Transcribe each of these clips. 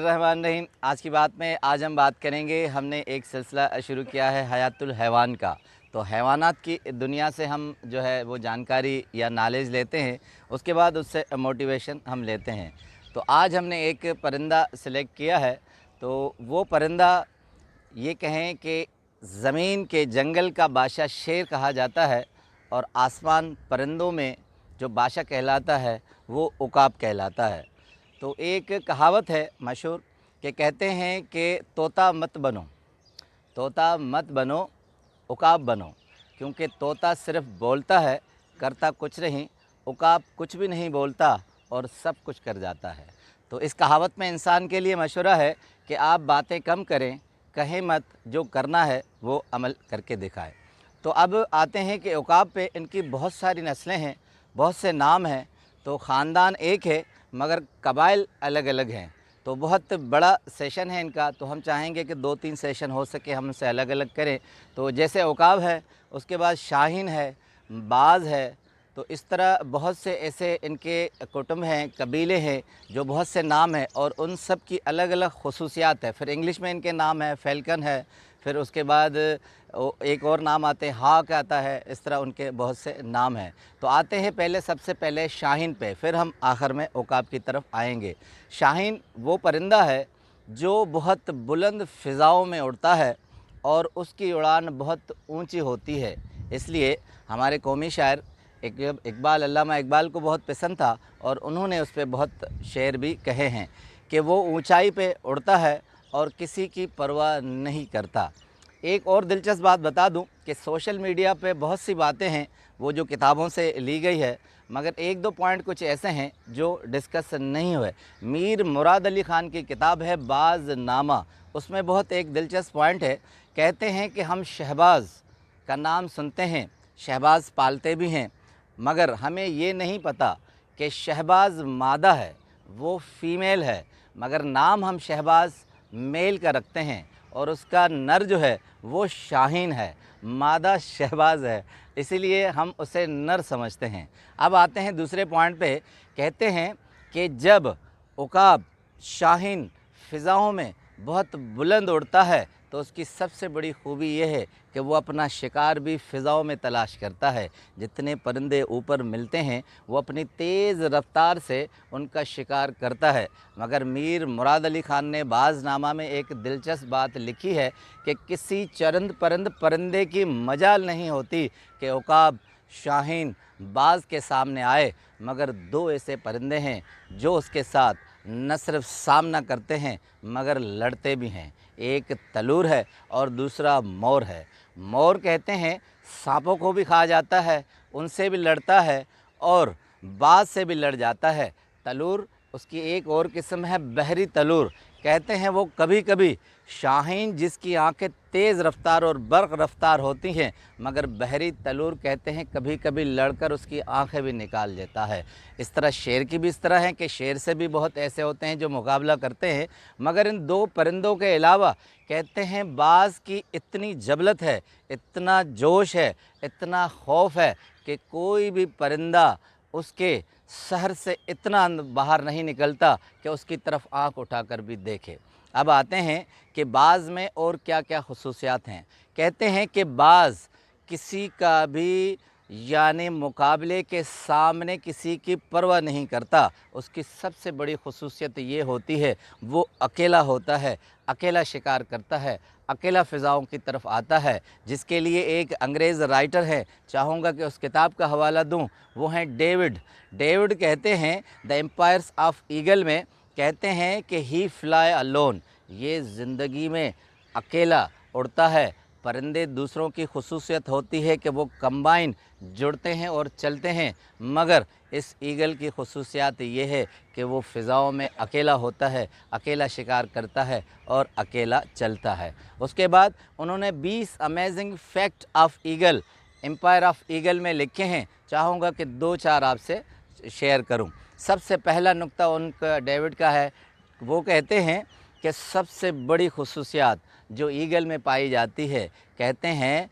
बिस्मिल्लाहिर्रहमानिर्रहीम। आज की बात में हम बात करेंगे, हमने एक सिलसिला शुरू किया है हयातुल हैवान का। तो हैवानात की दुनिया से हम जो है वो जानकारी या नॉलेज लेते हैं, उसके बाद उससे मोटिवेशन हम लेते हैं। तो आज हमने एक परिंदा सेलेक्ट किया है। तो वो परिंदा ये कहें कि ज़मीन के जंगल का बादशाह शेर कहा जाता है, और आसमान परिंदों में जो बादशाह कहलाता है वो उकाब कहलाता है। तो एक कहावत है मशहूर कि कहते हैं कि तोता मत बनो, तोता मत बनो, उकाब बनो। क्योंकि तोता सिर्फ़ बोलता है, करता कुछ नहीं। उकाब कुछ भी नहीं बोलता और सब कुछ कर जाता है। तो इस कहावत में इंसान के लिए मशवरा है कि आप बातें कम करें, कहें मत, जो करना है वो अमल करके दिखाएं। तो अब आते हैं कि उकाब पे इनकी बहुत सारी नस्लें हैं, बहुत से नाम हैं। तो ख़ानदान एक है मगर कबाइल अलग अलग हैं। तो बहुत बड़ा सेशन है इनका, तो हम चाहेंगे कि 2-3 सेशन हो सके हम उनसे अलग अलग करें। तो जैसे उकाब है, उसके बाद शाहीन है, बाज़ है। तो इस तरह बहुत से ऐसे इनके कुटुंब हैं, कबीले हैं, जो बहुत से नाम हैं और उन सब की अलग अलग ख़ुसूसियात है। फिर इंग्लिश में इनके नाम है, फ़ैल्कन है, फिर उसके बाद एक और नाम आते हैं, हाक आता है। इस तरह उनके बहुत से नाम हैं। तो आते हैं पहले, सबसे पहले शाहीन पे, फिर हम आखिर में उकाब की तरफ आएंगे। शाहीन वो परिंदा है जो बहुत बुलंद फ़िज़ाओं में उड़ता है और उसकी उड़ान बहुत ऊंची होती है। इसलिए हमारे कौमी शायर इकबाल, अल्लामा इकबाल को बहुत पसंद था और उन्होंने उस पर बहुत शेर भी कहे हैं कि वो ऊंचाई पे उड़ता है और किसी की परवाह नहीं करता। एक और दिलचस्प बात बता दूं कि सोशल मीडिया पे बहुत सी बातें हैं वो जो किताबों से ली गई है, मगर 1-2 पॉइंट कुछ ऐसे हैं जो डिस्कस नहीं हुए। मीर मुराद अली ख़ान की किताब है बाज़ नामा, उसमें बहुत एक दिलचस्प पॉइंट है। कहते हैं कि हम शहबाज़ का नाम सुनते हैं, शहबाज़ पालते भी हैं, मगर हमें ये नहीं पता कि शहबाज़ मादा है, वो फ़ीमेल है। मगर नाम हम शहबाज़ मेल का रखते हैं और उसका नर जो है वो शाहीन है, मादा शहबाज़ है, इसीलिए हम उसे नर समझते हैं। अब आते हैं दूसरे पॉइंट पे। कहते हैं कि जब उकाब शाहीन फ़िज़ाओं में बहुत बुलंद उड़ता है तो उसकी सबसे बड़ी खूबी यह है कि वो अपना शिकार भी फ़िज़ाओं में तलाश करता है। जितने परिंदे ऊपर मिलते हैं वो अपनी तेज़ रफ्तार से उनका शिकार करता है। मगर मीर मुराद अली ख़ान ने बाज़नामा में एक दिलचस्प बात लिखी है कि किसी चरंद परिंदे की मजाल नहीं होती कि उकाब शाहीन बाज़ के सामने आए, मगर 2 ऐसे परिंदे हैं जो उसके साथ न सिर्फ सामना करते हैं मगर लड़ते भी हैं। एक तलूर है और दूसरा मोर है। मोर कहते हैं सांपों को भी खा जाता है, उनसे भी लड़ता है और बाज से भी लड़ जाता है। तलूर उसकी एक और किस्म है बहरी तलूर। कहते हैं वो कभी कभी शाहीन जिसकी आंखें तेज़ रफ्तार और बर्क़ रफ्तार होती हैं, मगर बहरी तलूर कहते हैं कभी कभी लड़कर उसकी आंखें भी निकाल देता है। इस तरह शेर की भी इस तरह है कि शेर से भी बहुत ऐसे होते हैं जो मुकाबला करते हैं। मगर इन 2 परिंदों के अलावा कहते हैं बाज़ की इतनी जबलत है, इतना जोश है, इतना खौफ है कि कोई भी परिंदा उसके शहर से इतना बाहर नहीं निकलता कि उसकी तरफ आँख उठाकर भी देखे। अब आते हैं कि बाज़ में और क्या क्या ख़ुसूसियात हैं। कहते हैं कि बाज़ किसी का भी यानी मुकाबले के सामने किसी की परवाह नहीं करता। उसकी सबसे बड़ी ख़ुसूसियत ये होती है वो अकेला होता है, अकेला शिकार करता है, अकेला फ़िज़ाओं की तरफ आता है। जिसके लिए एक अंग्रेज़ राइटर है, चाहूँगा कि उस किताब का हवाला दूँ, वो हैं डेविड। डेविड कहते हैं द एम्पायर्स ऑफ ईगल में, कहते हैं कि ही फ्लाई अलोन, ये ज़िंदगी में अकेला उड़ता है। परिंदे दूसरों की खुसूसियत होती है कि वो कंबाइन जुड़ते हैं और चलते हैं, मगर इस ईगल की खुसूसियात ये है कि वो फ़िज़ाओं में अकेला होता है, अकेला शिकार करता है और अकेला चलता है। उसके बाद उन्होंने 20 amazing fact of eagle empire of eagle में लिखे हैं, चाहूँगा कि 2-4 आपसे शेयर करूँ। सबसे पहला नुक्ता उनका डेविड का है, वो कहते हैं कि सबसे बड़ी खुसूसियात जो ईगल में पाई जाती है, कहते हैं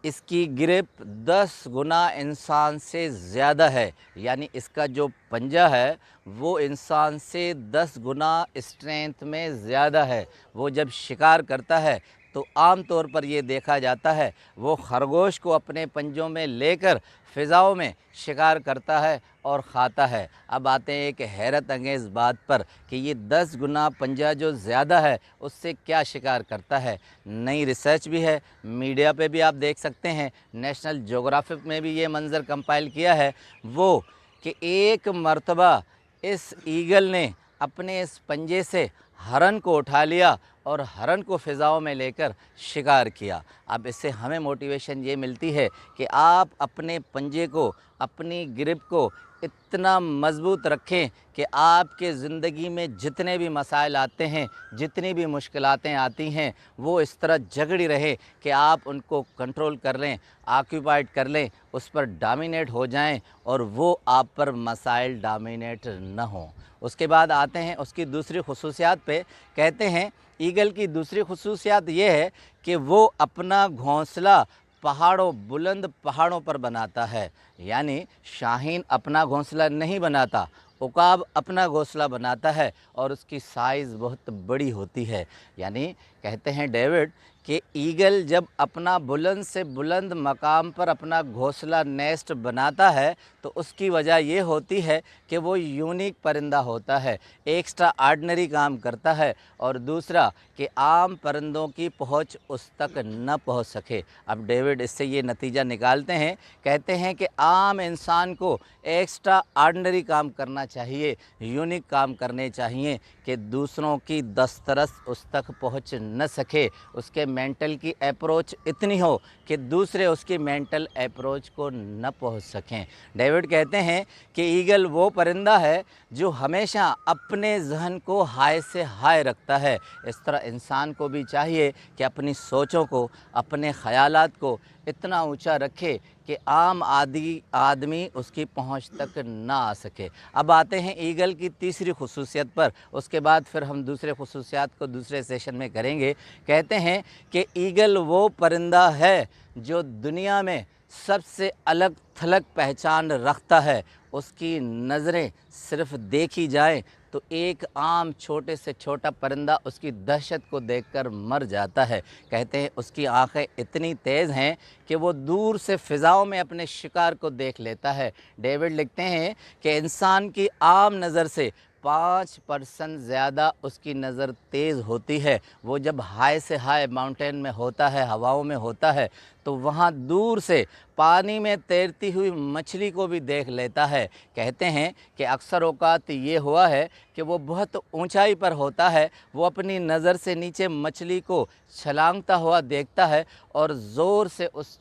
इसकी ग्रिप 10 गुना इंसान से ज़्यादा है, यानी इसका जो पंजा है वो इंसान से 10 गुना स्ट्रेंथ में ज़्यादा है। वो जब शिकार करता है तो आम तौर पर ये देखा जाता है वो खरगोश को अपने पंजों में लेकर फ़िज़ाओं में शिकार करता है और खाता है। अब आते हैं एक हैरत अंगेज़ बात पर कि ये 10 गुना पंजा जो ज़्यादा है उससे क्या शिकार करता है। नई रिसर्च भी है, मीडिया पे भी आप देख सकते हैं, नेशनल ज्योग्राफिक में भी ये मंज़र कंपाइल किया है वो कि एक मर्तबा इस ईगल ने अपने इस पंजे से हरन को उठा लिया और हरन को फ़िज़ाओं में लेकर शिकार किया। अब इससे हमें मोटिवेशन ये मिलती है कि आप अपने पंजे को, अपनी ग्रिप को इतना मज़बूत रखें कि आपके ज़िंदगी में जितने भी मसाइल आते हैं, जितनी भी मुश्किलातें आती हैं, वो इस तरह जगड़ी रहे कि आप उनको कंट्रोल कर लें, ऑक्यूपाइड कर लें, उस पर डोमिनेट हो जाएं और वो आप पर मसाइल डोमिनेट न हों। उसके बाद आते हैं उसकी दूसरी खुसूसियात पे। कहते हैं ईगल की दूसरी खुसूसियात ये है कि वो अपना घोंसला बुलंद पहाड़ों पर बनाता है। यानी शाहीन अपना घोंसला नहीं बनाता, उकाब अपना घोंसला बनाता है और उसकी साइज़ बहुत बड़ी होती है। यानी कहते हैं डेविड कि ईगल जब अपना बुलंद से बुलंद मकाम पर अपना घोंसला नेस्ट बनाता है तो उसकी वजह ये होती है कि वो यूनिक परिंदा होता है, एक्स्ट्रा आर्डिनरी काम करता है, और दूसरा कि आम परिंदों की पहुंच उस तक न पहुंच सके। अब डेविड इससे ये नतीजा निकालते हैं, कहते हैं कि आम इंसान को एक्स्ट्रा आर्डिनरी काम करना चाहिए, यूनिक काम करने चाहिए कि दूसरों की दस्तरस उस तक पहुंच न सके, उसके मेंटल की अप्रोच इतनी हो कि दूसरे उसकी मेंटल अप्रोच को न पहुंच सकें। डेविड कहते हैं कि ईगल वो परिंदा है जो हमेशा अपने जहन को हाई से हाई रखता है। इस तरह इंसान को भी चाहिए कि अपनी सोचों को, अपने ख़यालात को इतना ऊंचा रखे कि आम आदमी उसकी पहुंच तक ना आ सके। अब आते हैं ईगल की तीसरी खुसूसियत पर, उसके बाद फिर हम दूसरे खुसूसियात को दूसरे सेशन में करेंगे। कहते हैं कि ईगल वो परिंदा है जो दुनिया में सबसे अलग थलग पहचान रखता है। उसकी नज़रें सिर्फ देखी जाएं तो एक आम छोटे से छोटा परिंदा उसकी दहशत को देखकर मर जाता है। कहते हैं उसकी आंखें इतनी तेज़ हैं कि वो दूर से फ़िज़ाओं में अपने शिकार को देख लेता है। डेविड लिखते हैं कि इंसान की आम नज़र से 5% ज़्यादा उसकी नज़र तेज़ होती है। वो जब हाई से हाई माउंटेन में होता है, हवाओं में होता है, तो वहाँ दूर से पानी में तैरती हुई मछली को भी देख लेता है। कहते हैं कि अक्सर औक़ात ये हुआ है कि वो बहुत ऊंचाई पर होता है, वो अपनी नज़र से नीचे मछली को छलांगता हुआ देखता है और ज़ोर से उस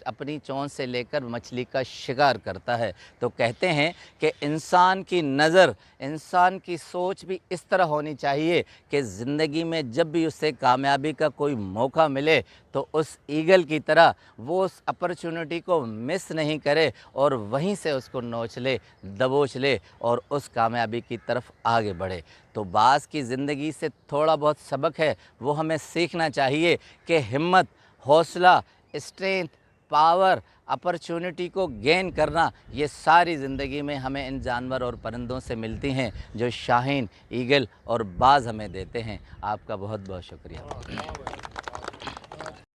अपनी चोंच से लेकर मछली का शिकार करता है। तो कहते हैं कि इंसान की नज़र, इंसान की सोच भी इस तरह होनी चाहिए कि ज़िंदगी में जब भी उसे कामयाबी का कोई मौका मिले तो उस ईगल की तरह वो उस अपॉर्चुनिटी को मिस नहीं करे और वहीं से उसको नोच ले, दबोच ले और उस कामयाबी की तरफ आगे बढ़े। तो बाज़ की ज़िंदगी से थोड़ा बहुत सबक है वो हमें सीखना चाहिए कि हिम्मत, हौसला, स्ट्रेंथ, पावर, अपॉर्चुनिटी को गेन करना, ये सारी ज़िंदगी में हमें इन जानवर और परिंदों से मिलती हैं जो शाहीन, ईगल और बाज़ हमें देते हैं। आपका बहुत बहुत शुक्रिया।